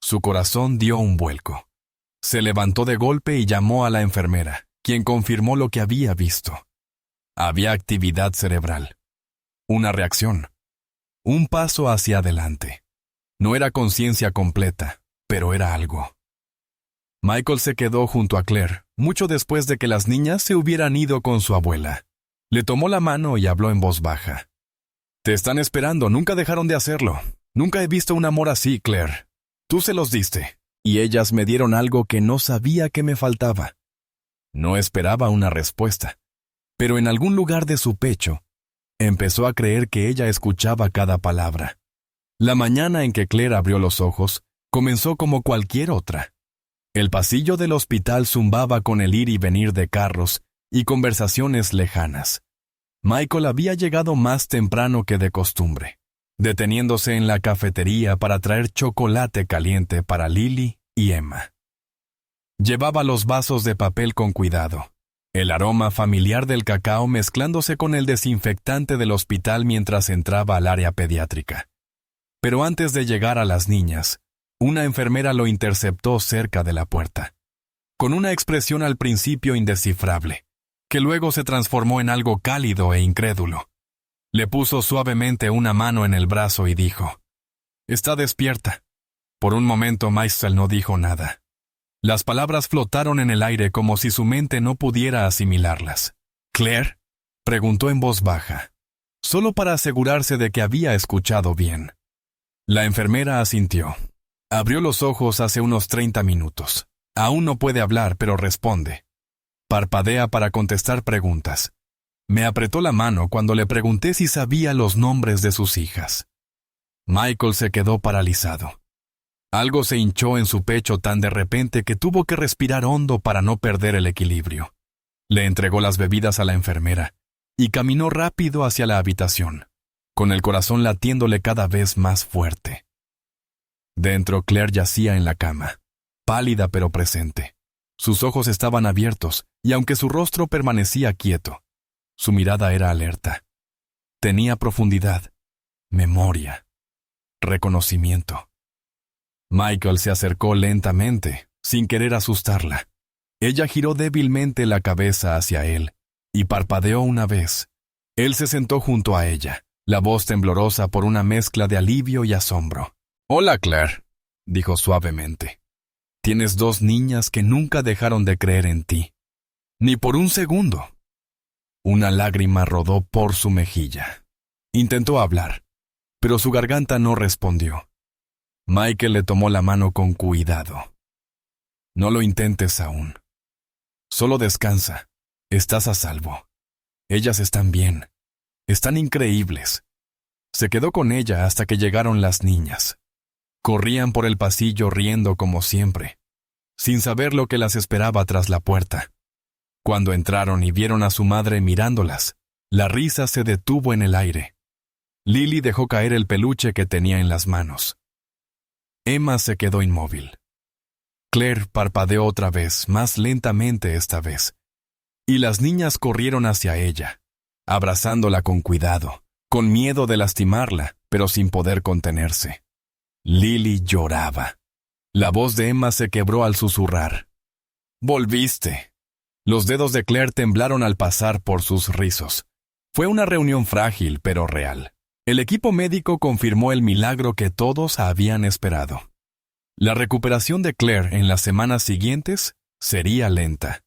Su corazón dio un vuelco. Se levantó de golpe y llamó a la enfermera, quien confirmó lo que había visto. Había actividad cerebral. Una reacción. Un paso hacia adelante. No era conciencia completa, pero era algo. Michael se quedó junto a Claire, mucho después de que las niñas se hubieran ido con su abuela. Le tomó la mano y habló en voz baja. Te están esperando, nunca dejaron de hacerlo. Nunca he visto un amor así, Claire. Tú se los diste, y ellas me dieron algo que no sabía que me faltaba. No esperaba una respuesta, pero en algún lugar de su pecho, empezó a creer que ella escuchaba cada palabra. La mañana en que Claire abrió los ojos, comenzó como cualquier otra. El pasillo del hospital zumbaba con el ir y venir de carros y conversaciones lejanas. Michael había llegado más temprano que de costumbre, deteniéndose en la cafetería para traer chocolate caliente para Lily y Emma. Llevaba los vasos de papel con cuidado, el aroma familiar del cacao mezclándose con el desinfectante del hospital mientras entraba al área pediátrica. Pero antes de llegar a las niñas, una enfermera lo interceptó cerca de la puerta, con una expresión al principio indescifrable, que luego se transformó en algo cálido e incrédulo. Le puso suavemente una mano en el brazo y dijo, «Está despierta». Por un momento Michael no dijo nada. Las palabras flotaron en el aire como si su mente no pudiera asimilarlas. «¿Claire?», preguntó en voz baja, solo para asegurarse de que había escuchado bien. La enfermera asintió. Abrió los ojos hace unos 30 minutos. Aún no puede hablar, pero responde. Parpadea para contestar preguntas. Me apretó la mano cuando le pregunté si sabía los nombres de sus hijas. Michael se quedó paralizado. Algo se hinchó en su pecho tan de repente que tuvo que respirar hondo para no perder el equilibrio. Le entregó las bebidas a la enfermera y caminó rápido hacia la habitación, con el corazón latiéndole cada vez más fuerte. Dentro, Claire yacía en la cama, pálida pero presente. Sus ojos estaban abiertos y aunque su rostro permanecía quieto, su mirada era alerta. Tenía profundidad, memoria, reconocimiento. Michael se acercó lentamente, sin querer asustarla. Ella giró débilmente la cabeza hacia él y parpadeó una vez. Él se sentó junto a ella, la voz temblorosa por una mezcla de alivio y asombro. «Hola, Claire», dijo suavemente. «Tienes 2 niñas que nunca dejaron de creer en ti. Ni por un segundo». Una lágrima rodó por su mejilla. Intentó hablar, pero su garganta no respondió. Michael le tomó la mano con cuidado. «No lo intentes aún. Solo descansa. Estás a salvo. Ellas están bien. Están increíbles». Se quedó con ella hasta que llegaron las niñas. Corrían por el pasillo riendo como siempre, sin saber lo que las esperaba tras la puerta. Cuando entraron y vieron a su madre mirándolas, la risa se detuvo en el aire. Lily dejó caer el peluche que tenía en las manos. Emma se quedó inmóvil. Claire parpadeó otra vez, más lentamente esta vez, y las niñas corrieron hacia ella, abrazándola con cuidado, con miedo de lastimarla, pero sin poder contenerse. Lily lloraba. La voz de Emma se quebró al susurrar. «Volviste». Los dedos de Claire temblaron al pasar por sus rizos. Fue una reunión frágil, pero real. El equipo médico confirmó el milagro que todos habían esperado. La recuperación de Claire en las semanas siguientes sería lenta.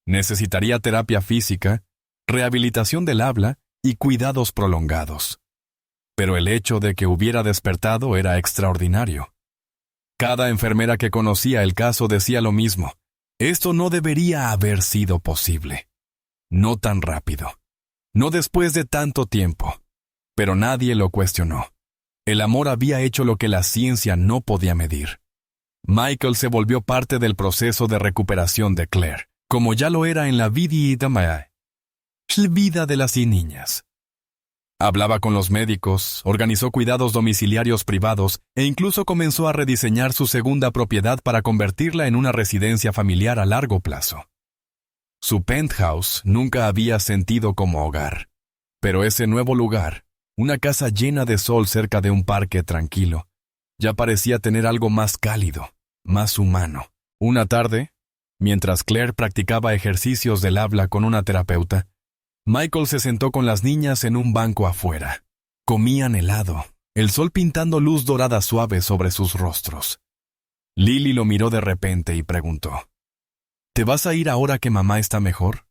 Necesitaría terapia física, rehabilitación del habla y cuidados prolongados. Pero el hecho de que hubiera despertado era extraordinario. Cada enfermera que conocía el caso decía lo mismo. Esto no debería haber sido posible. No tan rápido. No después de tanto tiempo. Pero nadie lo cuestionó. El amor había hecho lo que la ciencia no podía medir. Michael se volvió parte del proceso de recuperación de Claire, como ya lo era en la vida de las niñas. Hablaba con los médicos, organizó cuidados domiciliarios privados e incluso comenzó a rediseñar su segunda propiedad para convertirla en una residencia familiar a largo plazo. Su penthouse nunca había sentido como hogar, pero ese nuevo lugar, una casa llena de sol cerca de un parque tranquilo, ya parecía tener algo más cálido, más humano. Una tarde, mientras Claire practicaba ejercicios del habla con una terapeuta, Michael se sentó con las niñas en un banco afuera. Comían helado, el sol pintando luz dorada suave sobre sus rostros. Lily lo miró de repente y preguntó, «¿Te vas a ir ahora que mamá está mejor?»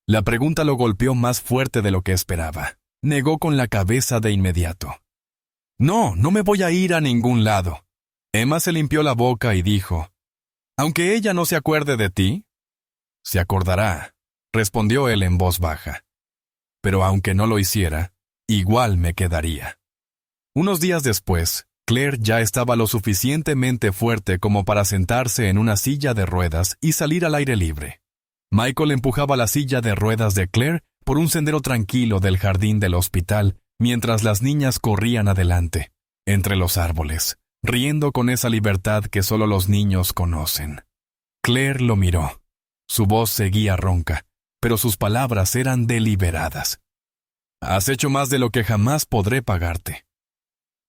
La pregunta lo golpeó más fuerte de lo que esperaba. Negó con la cabeza de inmediato. «No, no me voy a ir a ningún lado». Emma se limpió la boca y dijo, «Aunque ella no se acuerde de ti, se acordará», respondió él en voz baja. «Pero aunque no lo hiciera, igual me quedaría». Unos días después, Claire ya estaba lo suficientemente fuerte como para sentarse en una silla de ruedas y salir al aire libre. Michael empujaba la silla de ruedas de Claire por un sendero tranquilo del jardín del hospital mientras las niñas corrían adelante, entre los árboles, riendo con esa libertad que solo los niños conocen. Claire lo miró. Su voz seguía ronca, pero sus palabras eran deliberadas. «Has hecho más de lo que jamás podré pagarte».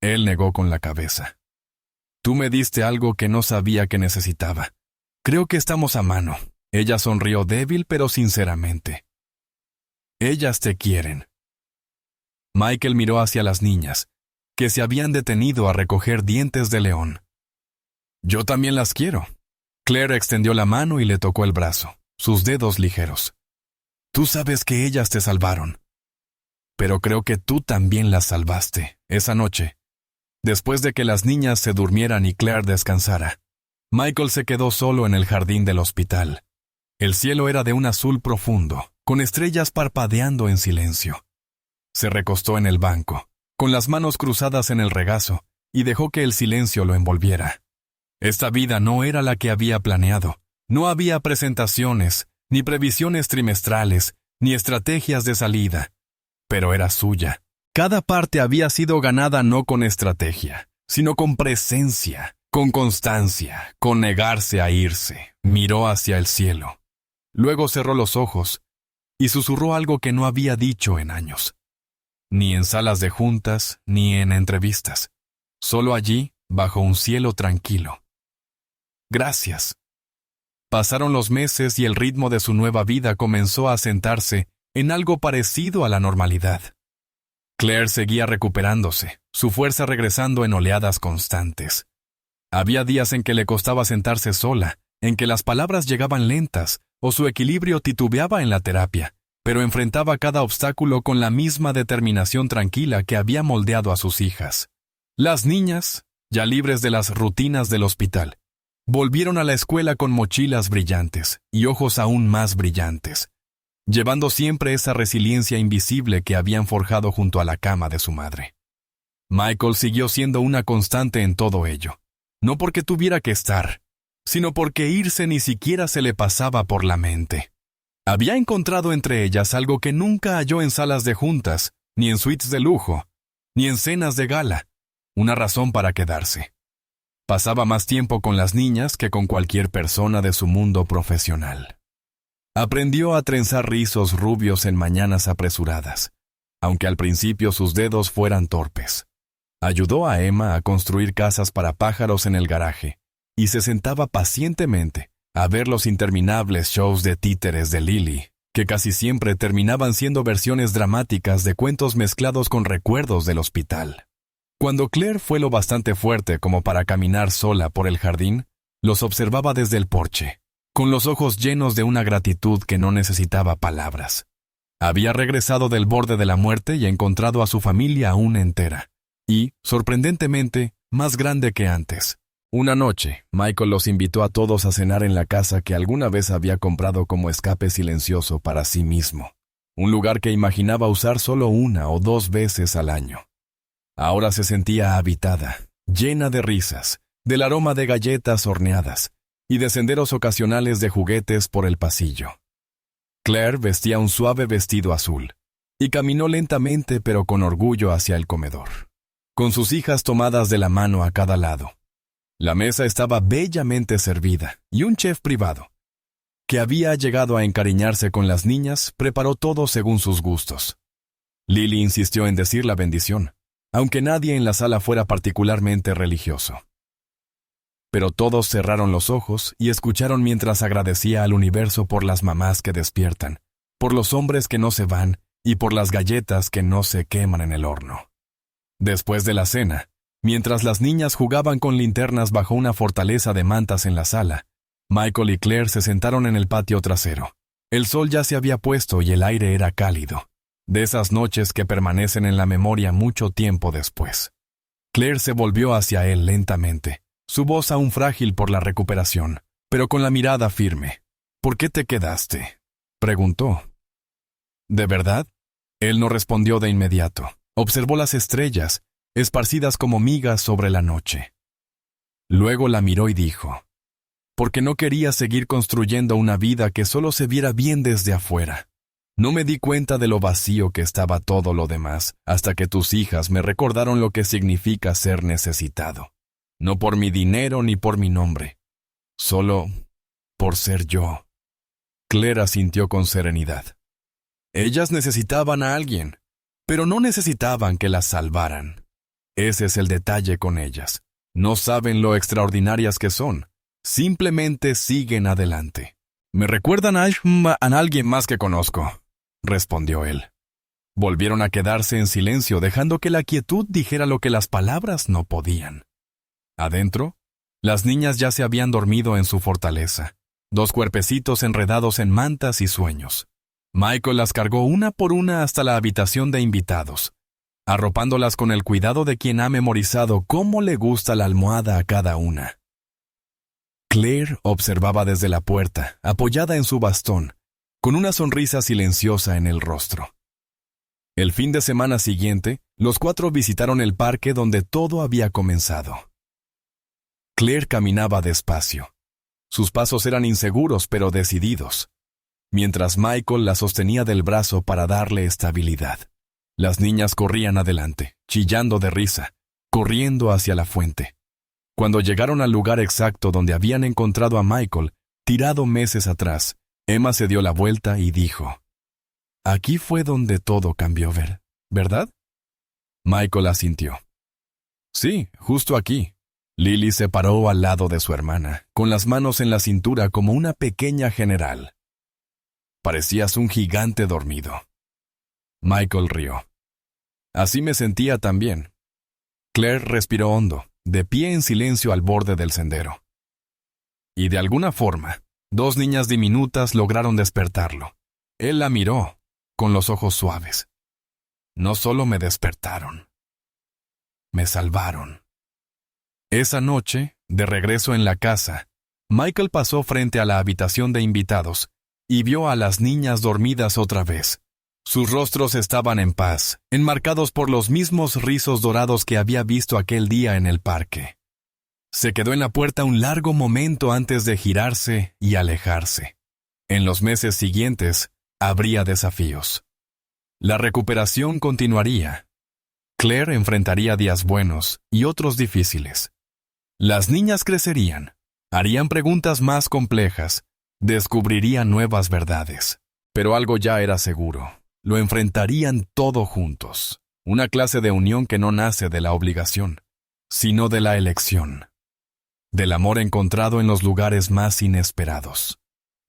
Él negó con la cabeza. «Tú me diste algo que no sabía que necesitaba. Creo que estamos a mano». Ella sonrió débil pero sinceramente. «Ellas te quieren». Michael miró hacia las niñas, que se habían detenido a recoger dientes de león. «Yo también las quiero». Claire extendió la mano y le tocó el brazo, sus dedos ligeros. «Tú sabes que ellas te salvaron. Pero creo que tú también las salvaste, esa noche. Después de que las niñas se durmieran y Claire descansara, Michael se quedó solo en el jardín del hospital. El cielo era de un azul profundo, con estrellas parpadeando en silencio. Se recostó en el banco, con las manos cruzadas en el regazo, y dejó que el silencio lo envolviera. Esta vida no era la que había planeado. No había presentaciones, ni previsiones trimestrales, ni estrategias de salida. Pero era suya. Cada parte había sido ganada no con estrategia, sino con presencia, con constancia, con negarse a irse. Miró hacia el cielo. Luego cerró los ojos y susurró algo que no había dicho en años. Ni en salas de juntas, ni en entrevistas. Solo allí, bajo un cielo tranquilo. Gracias. Pasaron los meses y el ritmo de su nueva vida comenzó a sentarse en algo parecido a la normalidad. Claire seguía recuperándose, su fuerza regresando en oleadas constantes. Había días en que le costaba sentarse sola, en que las palabras llegaban lentas o su equilibrio titubeaba en la terapia, pero enfrentaba cada obstáculo con la misma determinación tranquila que había moldeado a sus hijas. Las niñas, ya libres de las rutinas del hospital, volvieron a la escuela con mochilas brillantes y ojos aún más brillantes, llevando siempre esa resiliencia invisible que habían forjado junto a la cama de su madre. Michael siguió siendo una constante en todo ello, no porque tuviera que estar, sino porque irse ni siquiera se le pasaba por la mente. Había encontrado entre ellas algo que nunca halló en salas de juntas, ni en suites de lujo, ni en cenas de gala, una razón para quedarse. Pasaba más tiempo con las niñas que con cualquier persona de su mundo profesional. Aprendió a trenzar rizos rubios en mañanas apresuradas, aunque al principio sus dedos fueran torpes. Ayudó a Emma a construir casas para pájaros en el garaje, y se sentaba pacientemente a ver los interminables shows de títeres de Lily, que casi siempre terminaban siendo versiones dramáticas de cuentos mezclados con recuerdos del hospital. Cuando Claire fue lo bastante fuerte como para caminar sola por el jardín, los observaba desde el porche, con los ojos llenos de una gratitud que no necesitaba palabras. Había regresado del borde de la muerte y encontrado a su familia aún entera, y, sorprendentemente, más grande que antes. Una noche, Michael los invitó a todos a cenar en la casa que alguna vez había comprado como escape silencioso para sí mismo, un lugar que imaginaba usar solo 1 o 2 veces al año. Ahora se sentía habitada, llena de risas, del aroma de galletas horneadas y de senderos ocasionales de juguetes por el pasillo. Claire vestía un suave vestido azul y caminó lentamente pero con orgullo hacia el comedor, con sus hijas tomadas de la mano a cada lado. La mesa estaba bellamente servida y un chef privado, que había llegado a encariñarse con las niñas, preparó todo según sus gustos. Lily insistió en decir la bendición, aunque nadie en la sala fuera particularmente religioso. Pero todos cerraron los ojos y escucharon mientras agradecía al universo por las mamás que despiertan, por los hombres que no se van y por las galletas que no se queman en el horno. Después de la cena, mientras las niñas jugaban con linternas bajo una fortaleza de mantas en la sala, Michael y Claire se sentaron en el patio trasero. El sol ya se había puesto y el aire era cálido, de esas noches que permanecen en la memoria mucho tiempo después. Claire se volvió hacia él lentamente, su voz aún frágil por la recuperación, pero con la mirada firme. «¿Por qué te quedaste?», preguntó. «¿De verdad?». Él no respondió de inmediato. Observó las estrellas, esparcidas como migas sobre la noche. Luego la miró y dijo, «Porque no quería seguir construyendo una vida que solo se viera bien desde afuera. No me di cuenta de lo vacío que estaba todo lo demás, hasta que tus hijas me recordaron lo que significa ser necesitado. No por mi dinero ni por mi nombre, solo por ser yo». Claire asintió con serenidad. Ellas necesitaban a alguien, pero no necesitaban que las salvaran. Ese es el detalle con ellas. No saben lo extraordinarias que son. Simplemente siguen adelante. «Me recuerdan a alguien más que conozco», respondió él. Volvieron a quedarse en silencio, dejando que la quietud dijera lo que las palabras no podían. Adentro, las niñas ya se habían dormido en su fortaleza, 2 cuerpecitos enredados en mantas y sueños. Michael las cargó una por una hasta la habitación de invitados. arropándolas con el cuidado de quien ha memorizado cómo le gusta la almohada a cada una. Claire observaba desde la puerta, apoyada en su bastón, con una sonrisa silenciosa en el rostro. El fin de semana siguiente, los 4 visitaron el parque donde todo había comenzado. Claire caminaba despacio. Sus pasos eran inseguros pero decididos, mientras Michael la sostenía del brazo para darle estabilidad. Las niñas corrían adelante, chillando de risa, corriendo hacia la fuente. Cuando llegaron al lugar exacto donde habían encontrado a Michael, tirado meses atrás, Emma se dio la vuelta y dijo: «Aquí fue donde todo cambió, ¿verdad?» Michael asintió. «Sí, justo aquí». Lily se paró al lado de su hermana, con las manos en la cintura como una pequeña general. «Parecías un gigante dormido». Michael rió. «Así me sentía también». Claire respiró hondo, de pie en silencio al borde del sendero. Y de alguna forma, 2 niñas diminutas lograron despertarlo. Él la miró, con los ojos suaves. «No solo me despertaron, me salvaron». Esa noche, de regreso en la casa, Michael pasó frente a la habitación de invitados y vio a las niñas dormidas otra vez. Sus rostros estaban en paz, enmarcados por los mismos rizos dorados que había visto aquel día en el parque. Se quedó en la puerta un largo momento antes de girarse y alejarse. En los meses siguientes, habría desafíos. La recuperación continuaría. Claire enfrentaría días buenos y otros difíciles. Las niñas crecerían, harían preguntas más complejas, descubrirían nuevas verdades. Pero algo ya era seguro. Lo enfrentarían todo juntos. Una clase de unión que no nace de la obligación, sino de la elección. Del amor encontrado en los lugares más inesperados.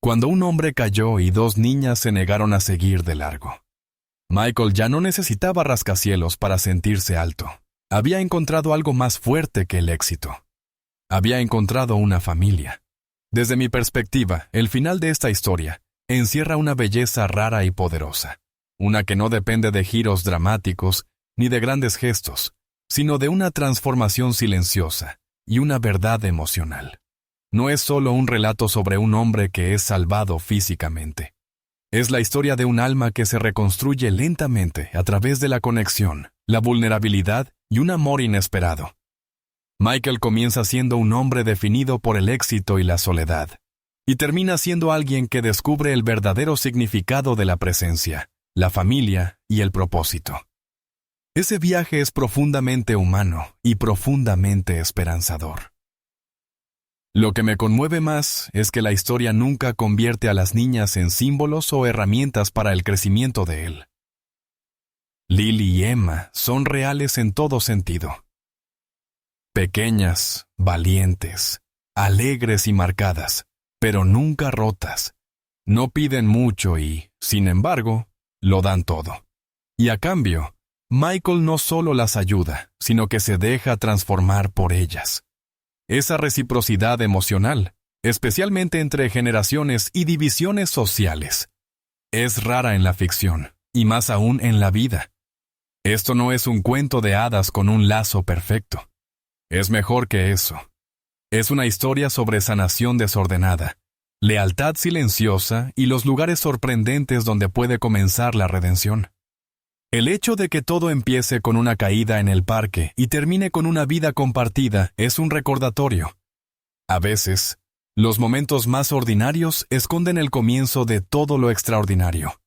Cuando un hombre cayó y 2 niñas se negaron a seguir de largo. Michael ya no necesitaba rascacielos para sentirse alto. Había encontrado algo más fuerte que el éxito. Había encontrado una familia. Desde mi perspectiva, el final de esta historia encierra una belleza rara y poderosa. Una que no depende de giros dramáticos ni de grandes gestos, sino de una transformación silenciosa y una verdad emocional. No es solo un relato sobre un hombre que es salvado físicamente. Es la historia de un alma que se reconstruye lentamente a través de la conexión, la vulnerabilidad y un amor inesperado. Michael comienza siendo un hombre definido por el éxito y la soledad, y termina siendo alguien que descubre el verdadero significado de la presencia, la familia y el propósito. Ese viaje es profundamente humano y profundamente esperanzador. Lo que me conmueve más es que la historia nunca convierte a las niñas en símbolos o herramientas para el crecimiento de él. Lily y Emma son reales en todo sentido. Pequeñas, valientes, alegres y marcadas, pero nunca rotas. No piden mucho y, sin embargo, lo dan todo. Y a cambio, Michael no solo las ayuda, sino que se deja transformar por ellas. Esa reciprocidad emocional, especialmente entre generaciones y divisiones sociales, es rara en la ficción, y más aún en la vida. Esto no es un cuento de hadas con un lazo perfecto. Es mejor que eso. Es una historia sobre sanación desordenada, lealtad silenciosa y los lugares sorprendentes donde puede comenzar la redención. El hecho de que todo empiece con una caída en el parque y termine con una vida compartida es un recordatorio. A veces, los momentos más ordinarios esconden el comienzo de todo lo extraordinario.